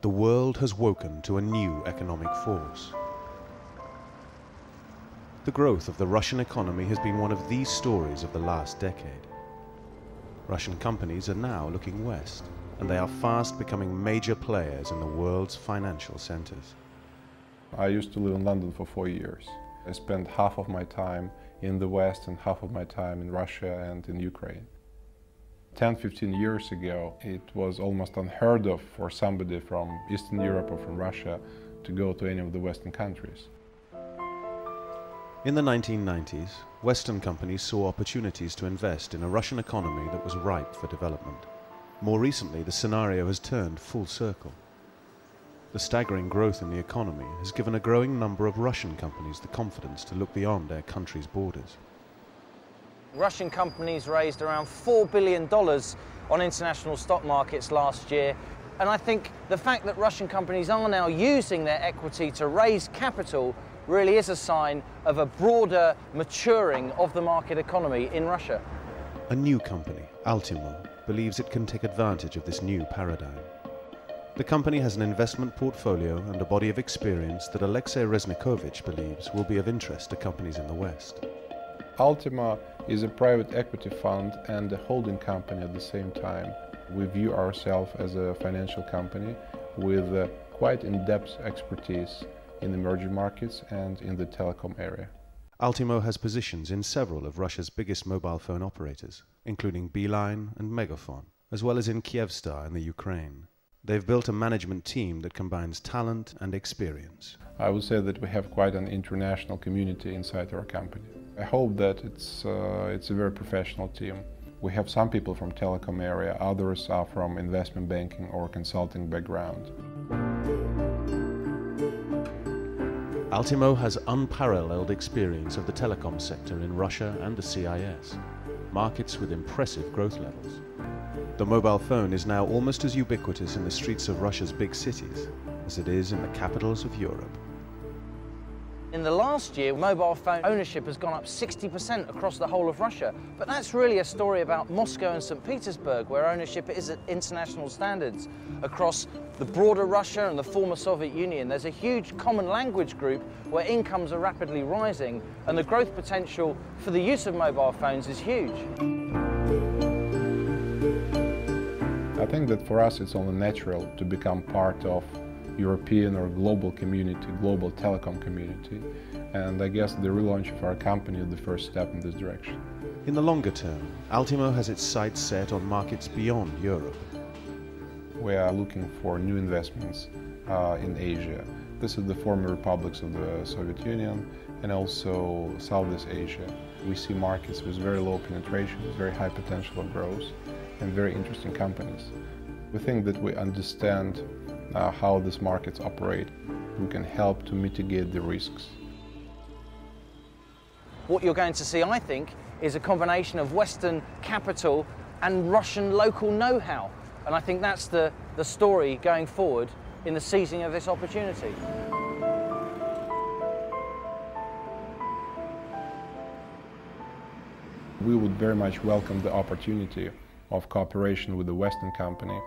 the world has woken to a new economic force. The growth of the Russian economy has been one of the stories of the last decade. Russian companies are now looking west, and they are fast becoming major players in the world's financial centers. I used to live in London for 4 years. I spent half of my time in the West and half of my time in Russia and in Ukraine. 10-15 years ago, it was almost unheard of for somebody from Eastern Europe or from Russia to go to any of the Western countries. In the 1990s, Western companies saw opportunities to invest in a Russian economy that was ripe for development. More recently, the scenario has turned full circle. The staggering growth in the economy has given a growing number of Russian companies the confidence to look beyond their country's borders. Russian companies raised around $4 billion on international stock markets last year. And I think the fact that Russian companies are now using their equity to raise capital really is a sign of a broader maturing of the market economy in Russia. A new company, Altimo, believes it can take advantage of this new paradigm. The company has an investment portfolio and a body of experience that Alexey Reznikovich believes will be of interest to companies in the West. Altimo is a private equity fund and a holding company at the same time. We view ourselves as a financial company with quite in-depth expertise in emerging markets and in the telecom area. Altimo has positions in several of Russia's biggest mobile phone operators, including Beeline and Megafon, as well as in Kyivstar in the Ukraine. They've built a management team that combines talent and experience. I would say that we have quite an international community inside our company. I hope that it's a very professional team. We have some people from telecom area, others are from investment banking or consulting background. Altimo has unparalleled experience of the telecom sector in Russia and the CIS, markets with impressive growth levels. The mobile phone is now almost as ubiquitous in the streets of Russia's big cities as it is in the capitals of Europe. In the last year, mobile phone ownership has gone up 60% across the whole of Russia. But that's really a story about Moscow and St. Petersburg, where ownership is at international standards. Across the broader Russia and the former Soviet Union, there's a huge common language group where incomes are rapidly rising, and the growth potential for the use of mobile phones is huge. I think that for us it's only natural to become part of European or global community, global telecom community, and I guess the relaunch of our company is the first step in this direction. In the longer term, Altimo has its sights set on markets beyond Europe. We are looking for new investments in Asia. This is the former republics of the Soviet Union and also Southeast Asia. We see markets with very low penetration, very high potential of growth, and very interesting companies. We think that we understand how these markets operate. We can help to mitigate the risks. What you're going to see, I think, is a combination of Western capital and Russian local know-how. And I think that's the story going forward in the seizing of this opportunity. We would very much welcome the opportunity of cooperation with a Western company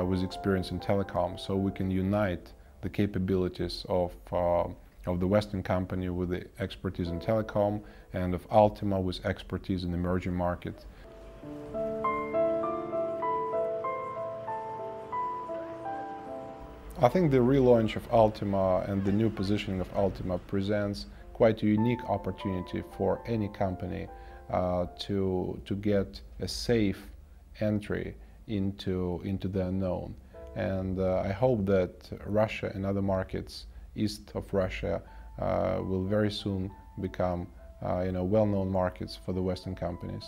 with experience in telecom, so we can unite the capabilities of the Western company with the expertise in telecom and of Altimo with expertise in emerging markets. I think the relaunch of Altimo and the new positioning of Altimo presents quite a unique opportunity for any company to get a safe entry into the unknown. And I hope that Russia and other markets east of Russia will very soon become well-known markets for the Western companies.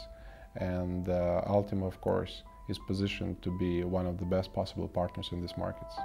And Altimo, of course, is positioned to be one of the best possible partners in these markets.